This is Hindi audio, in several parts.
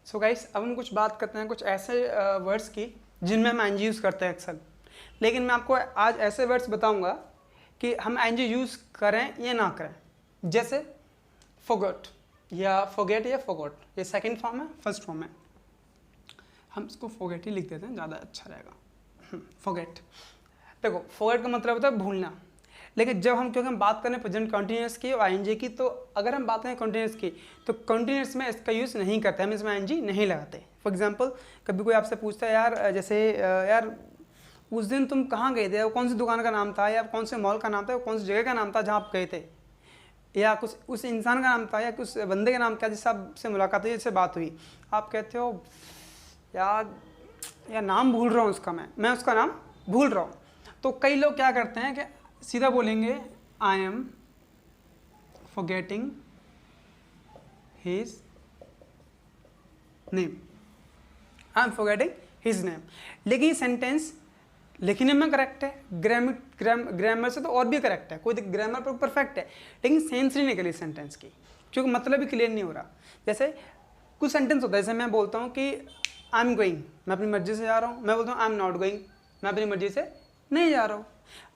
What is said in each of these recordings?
सो गाइस, अब हम कुछ बात करते हैं कुछ ऐसे वर्ड्स की जिनमें हम एनजी यूज़ करते हैं अक्सर। लेकिन मैं आपको आज ऐसे वर्ड्स बताऊंगा कि हम एनजी यूज़ करें या ना करें। जैसे फॉरगॉट या फॉरगेट या फॉरगॉट, ये सेकंड फॉर्म है, फर्स्ट फॉर्म है। हम इसको फॉरगेट ही लिख देते हैं, ज़्यादा अच्छा रहेगा। फॉरगेट, देखो फॉरगेट का मतलब होता है भूलना। लेकिन जब हम, क्योंकि हम बात करें प्रेजेंट कंटिन्यूअस की और आईएनजी की, तो अगर हम बात करें कंटिन्यूअस की तो कंटिन्यूअस में इसका यूज़ नहीं करते, हम इसमें आईएनजी नहीं लगाते। फॉर एग्जांपल, कभी कोई आपसे पूछता है यार, जैसे यार उस दिन तुम कहाँ गए थे, कौन सी दुकान का नाम था, या कौन से मॉल का नाम था, कौन सी जगह का नाम था जहाँ आप गए थे, या कुछ उस इंसान का नाम था या कुछ बंदे का नाम था जिससे आपसे मुलाकात हुई, जिससे बात हुई। आप कहते हो यार नाम भूल रहा हूँ उसका, मैं उसका नाम भूल रहा हूँ। तो कई लोग क्या करते हैं कि सीधा बोलेंगे I am forgetting his name, I am forgetting his name. लेकिन ये सेंटेंस लिखने में करेक्ट है, ग्रामर से तो और भी करेक्ट है, कोई ग्रामर पर परफेक्ट है, लेकिन सेंस नहीं निकली सेंटेंस की, क्योंकि मतलब भी क्लियर नहीं हो रहा। जैसे कुछ सेंटेंस होता है, जैसे मैं बोलता हूँ कि आई एम गोइंग, मैं अपनी मर्जी से जा रहा हूँ। मैं बोलता हूँ आई एम नॉट गोइंग, मैं अपनी मर्जी से नहीं जा रहा हूँ।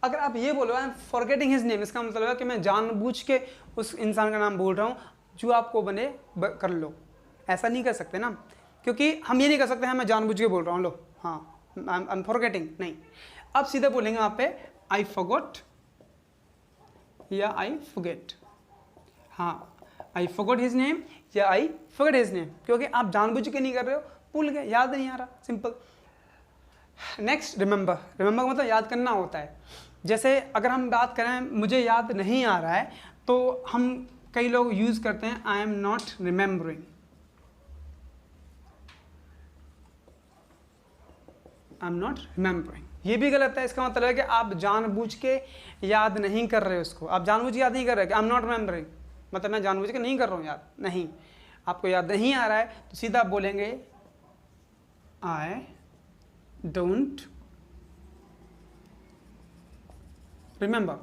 अगर आप ये बोलो I am forgetting his name, इसका मतलब है कि मैं जानबूझ के उस इंसान का नाम भूल रहा हूँ, जो आपको बने कर लो। ऐसा नहीं कर सकते ना, क्योंकि हम ये नहीं कर सकते हैं मैं जानबूझ के बोल रहा हूँ, लो हाँ आई एम फॉरगेटिंग, नहीं। अब सीधे बोलेंगे वहाँ पे आई फॉरगॉट या आई फॉरगेट। हाँ, आई फॉरगॉट हिज नेम या आई फॉरगेट हिज नेम, क्योंकि आप जानबूझ के नहीं कर रहे हो, भूल गए, याद नहीं आ रहा, सिंपल। Next, remember. रिमेंबर का मतलब याद करना होता है। जैसे अगर हम बात करें मुझे याद नहीं आ रहा है, तो हम कई लोग यूज़ करते हैं आई am not remembering, I am not remembering. ये भी गलत है। इसका मतलब है कि आप जानबूझ के याद नहीं कर रहे हो उसको, आप जानबूझ के याद नहीं कर रहे कि आई एम नॉट रिमेंबरिंग, मतलब मैं जानबूझ के नहीं कर रहा हूँ याद, नहीं। आपको याद नहीं आ रहा है तो सीधा आप बोलेंगे I don't remember,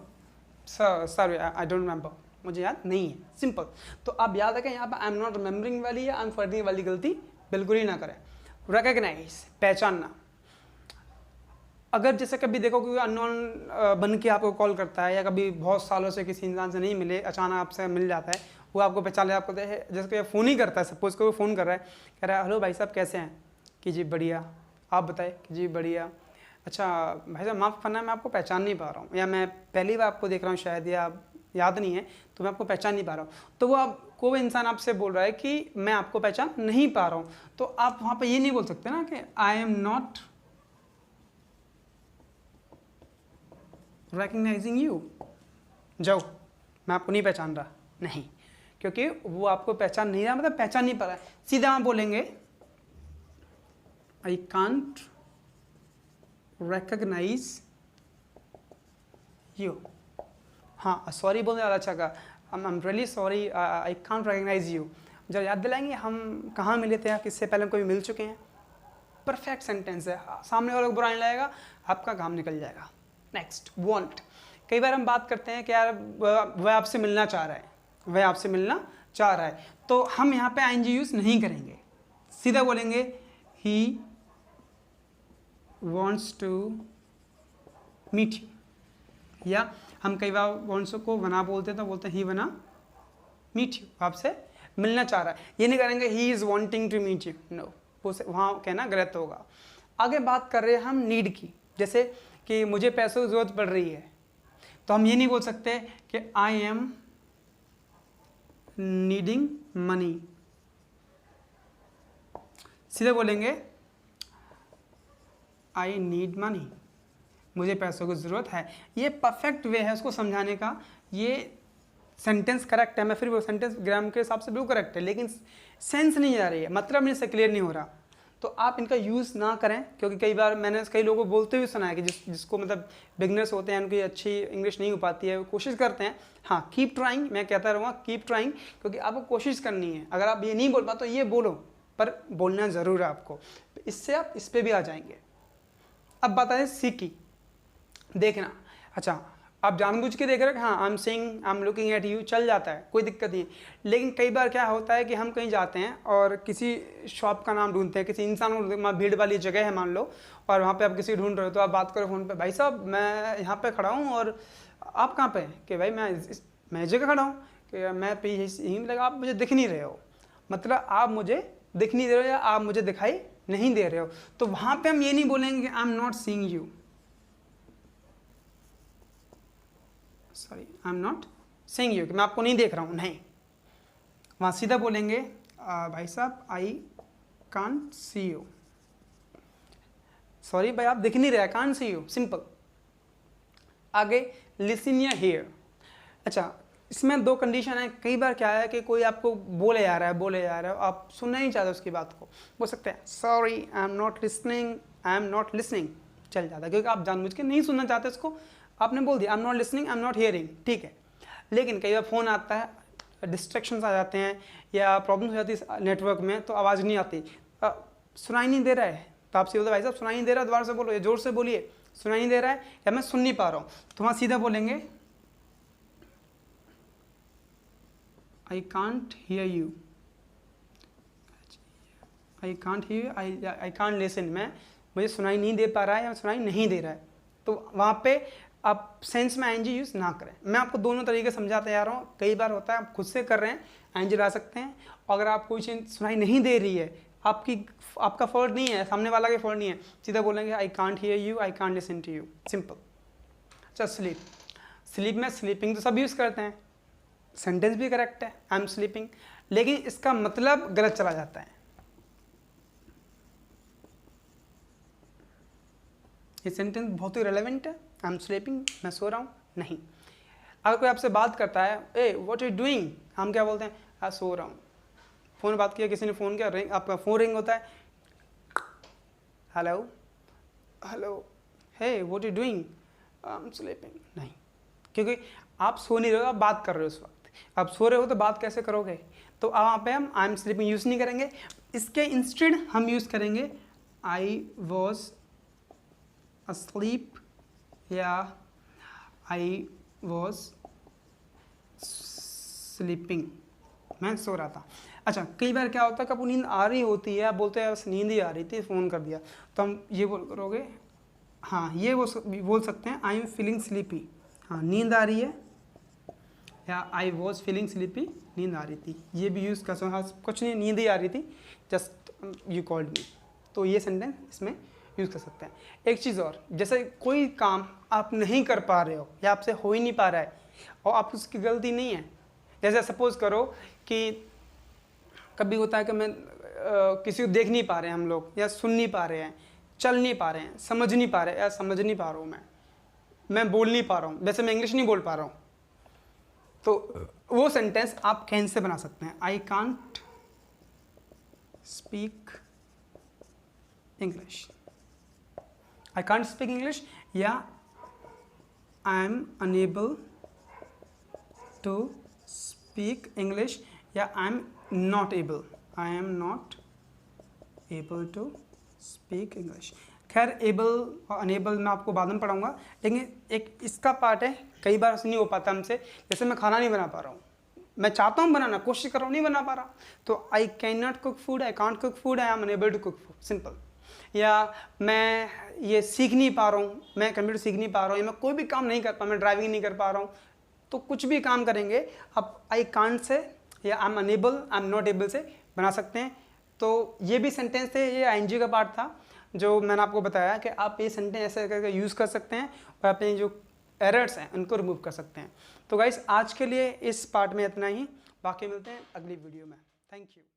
sorry I don't remember, मुझे याद नहीं है, सिंपल। तो आप याद रखें, यहाँ पर आई एम नॉट रिमेंबरिंग वाली या आई एम फॉरगेटिंग वाली गलती बिल्कुल ही ना करें। रिकॉग्नाइज, पहचानना। अगर जैसे कभी देखो कोई अननोन बन के आपको कॉल करता है, या कभी बहुत सालों से किसी इंसान से नहीं मिले, अचानक आपसे मिल जाता है, वो आपको पहचान ले, आपको जैसे कोई फ़ोन ही करता है, सपोज कोई फ़ोन कर रहा है, कह रहा है हेलो भाई साहब कैसे हैं, कि जी बढ़िया, आप बताएं, कि जी बढ़िया। अच्छा भाई साहब माफ़ करना, मैं आपको पहचान नहीं पा रहा हूँ, या मैं पहली बार आपको देख रहा हूँ शायद, या याद नहीं है, तो मैं आपको पहचान नहीं पा रहा हूँ। तो वो आपको इंसान आपसे बोल रहा है कि मैं आपको पहचान नहीं पा रहा हूँ, तो आप वहाँ पर ये नहीं बोल सकते ना कि आई एम नॉट रिकग्नाइजिंग यू, जाओ मैं आपको नहीं पहचान रहा, नहीं, क्योंकि वो आपको पहचान नहीं रहा, मतलब पहचान नहीं पा रहा है। सीधा आप बोलेंगे आई कांट रिकग्नाइज यू। हाँ, सॉरी बोलने वाला अच्छा का, I am really sorry, I can't recognise you. जब याद दिलाएंगे हम कहाँ मिले थे, किससे पहले हम कभी मिल चुके हैं, परफेक्ट सेंटेंस है, सामने वालों को बुरा नहीं लगेगा, आपका काम निकल जाएगा। Next, want. कई बार हम बात करते हैं कि यार वह आपसे मिलना चाह रहा है, वह आपसे मिलना चाह रहा है, तो हम यहाँ पे आईएनजी यूज़ नहीं करेंगे, सीधा बोलेंगे he wants to meet you. या हम कई बार वॉन्ट्स को वना बोलते हैं, तो बोलते हैं ही वना मीट यू, आपसे मिलना चाह रहा है। ये नहीं करेंगे he is wanting to meet you, no, वो वहाँ कहना गलत होगा। आगे बात कर रहे हैं हम नीड की, जैसे कि मुझे पैसों की ज़रूरत पड़ रही है, तो हम ये नहीं बोल सकते कि आई एम नीडिंग मनी, सीधे बोलेंगे आई नीड मनी, मुझे पैसों की ज़रूरत है। ये परफेक्ट वे है उसको समझाने का, ये सेंटेंस करेक्ट है, मैं फिर वो सेंटेंस ग्राम के हिसाब से बिल्कुल करेक्ट है, लेकिन सेंस नहीं आ रही है, मतलब नहीं से क्लियर नहीं हो रहा, तो आप इनका यूज़ ना करें। क्योंकि कई बार मैंने कई लोगों को बोलते हुए सुना है कि जिसको मतलब बिगनर्स होते हैं, उनकी अच्छी इंग्लिश नहीं हो पाती है, वो कोशिश करते हैं। हाँ, कीप ट्राइंग, मैं कहता रहूँगा कीप ट्राइंग, क्योंकि आपको कोशिश करनी है। अगर आप ये नहीं बोल पाते तो ये बोलो, पर बोलना ज़रूर है आपको, इससे आप इस पर भी आ जाएंगे। अब बात है सी की, देखना। अच्छा, आप जानबूझ के देख रहे हो कि हाँ I am seeing, I am looking at you, चल जाता है, कोई दिक्कत नहीं। लेकिन कई बार क्या होता है कि हम कहीं जाते हैं और किसी शॉप का नाम ढूंढते हैं, किसी इंसान को ढूंढते हैं, भीड़ वाली जगह है मान लो, और वहाँ पे आप किसी ढूंढ रहे हो, तो आप बात करो फ़ोन पे, भाई साहब मैं यहाँ पे खड़ा हूँ और आप कहाँ पे हैं, कि भाई मैं जगह खड़ा हूँ, कि मैं पे यहीं लगा, आप मुझे दिख नहीं रहे हो, मतलब आप मुझे दिख नहीं दे रहे हो या आप मुझे दिखाई नहीं दे रहे हो। तो वहाँ पे हम ये नहीं बोलेंगे कि आई am not seeing you, sorry I am not seeing you, कि मैं आपको नहीं देख रहा हूँ, नहीं। वहाँ सीधा बोलेंगे भाई साहब I can't see you, sorry भाई आप दिख नहीं रहे, कांट सी यू, सिंपल। आगे लिसन या हियर। अच्छा, इसमें दो कंडीशन है। कई बार क्या है कि कोई आपको बोले जा रहा है, आप सुनना नहीं चाहते उसकी बात को, बोल सकते हैं sorry I am not listening, I am not listening, चल जाता है, क्योंकि आप जानबूझ के नहीं सुनना चाहते उसको, आपने बोल दिया आई am not listening, I am not hearing, ठीक है। लेकिन कई बार फ़ोन आता है, डिस्ट्रैक्शंस आ जाते हैं या प्रॉब्लम हो जाती है नेटवर्क में, तो आवाज़ नहीं आती, सुनाई नहीं दे रहा है, तो आपसे बोलते भाई साहब सुनाई नहीं दे रहा, दोबारा से बोलो या ज़ोर से बोलिए, सुनाई नहीं दे रहा है या मैं सुन नहीं पा रहा हूँ, तो वहाँ सीधा बोलेंगे I can't hear you, I can't hear you, I can't listen, मुझे सुनाई नहीं दे पा रहा है या सुनाई नहीं दे रहा है। तो वहाँ पे आप सेंस में आईएनजी यूज़ ना करें। मैं आपको दोनों तरीके समझाते जा रहा हूँ। कई बार होता है आप खुद से कर रहे हैं, आईएनजी ला सकते हैं। अगर आप कोई चीज़ सुनाई नहीं दे रही है, आपका फॉल्ट नहीं है, सामने वाला का फॉल्ट नहीं है, सीधा बोलेंगे I can't hear you, I can't listen to you, simple. अच्छा, स्लीप में स्लीपिंग तो सब यूज़ करते हैं, सेंटेंस भी करेक्ट है आई एम स्लीपिंग, लेकिन इसका मतलब गलत चला जाता है। ये सेंटेंस बहुत ही रेलेवेंट है, आई एम स्लीपिंग, मैं सो रहा हूँ, नहीं। अगर कोई आपसे बात करता है, ए व्हाट आर यू डूइंग, हम क्या बोलते हैं, मैं सो रहा हूँ। फ़ोन में बात किया, किसी ने फ़ोन किया, रिंग, आपका फ़ोन रिंग होता है, hello hello, hey what are you doing, I am sleeping, नहीं, क्योंकि आप सो नहीं रहे हो, आप बात कर रहे हो उस वक्त। आप सो रहे हो तो बात कैसे करोगे, तो वहाँ पे हम आई एम स्लीपिंग यूज़ नहीं करेंगे। इसके इंस्टेड हम यूज़ करेंगे आई वॉज अस्लीप या आई वॉज स्लीपिंग, मैं सो रहा था। अच्छा, कई बार क्या होता है कि आपको नींद आ रही होती है, आप बोलते हैं बस नींद ही आ रही थी, फ़ोन कर दिया, तो हम ये बोल करोगे, हाँ ये वो बोल सकते हैं आई एम फीलिंग स्लीपी, हाँ नींद आ रही है, या आई वॉज फीलिंग स्लीपी, नींद आ रही थी, ये भी यूज़ कर सकते हैं। हाँ कुछ नहीं, नींद ही आ रही थी, जस्ट यू कॉल्ड मी, तो ये सेंटेंस इसमें यूज़ कर सकते हैं। एक चीज़ और, जैसे कोई काम आप नहीं कर पा रहे हो या आपसे हो ही नहीं पा रहा है और आप उसकी गलती नहीं है, जैसे सपोज़ करो कि कभी होता है कि मैं किसी को देख नहीं पा रहे हैं हम लोग, या सुन नहीं पा रहे हैं, चल नहीं पा रहे हैं, समझ नहीं पा रहे हैं, या समझ नहीं पा रहा हूँ मैं बोल नहीं पा रहा हूँ, वैसे मैं इंग्लिश नहीं बोल पा रहा हूँ, तो वो सेंटेंस आप कैन से बना सकते हैं, I can't speak English, I can't speak English, या I am unable to speak English, या I am not able, I am not able to speak English. खैर एबल और अनेबल मैं आपको बाद में पढ़ाऊँगा, लेकिन एक इसका पार्ट है, कई बार नहीं हो पाता हमसे, जैसे मैं खाना नहीं बना पा रहा हूँ, मैं चाहता हूँ बनाना, कोशिश कर रहा हूँ, नहीं बना पा रहा, तो I can not cook food, I can't cook food, I am unable to cook food, simple. या मैं ये सीख नहीं पा रहा हूँ, मैं कंप्यूटर सीख नहीं पा रहा हूँ, या मैं कोई भी काम नहीं कर पा, मैं ड्राइविंग नहीं कर पा रहा हूँ, तो कुछ भी काम करेंगे आप आई कांट से या I am enable, I am not able से बना सकते हैं। तो ये भी सेंटेंस थे, ये आईएनजी का पार्ट था जो मैंने आपको बताया कि आप ये सेंटेंस ऐसे करके यूज़ कर सकते हैं और अपने जो एरर्स हैं उनको रिमूव कर सकते हैं। तो गाइस आज के लिए इस पार्ट में इतना ही, बाकी मिलते हैं अगली वीडियो में। Thank you.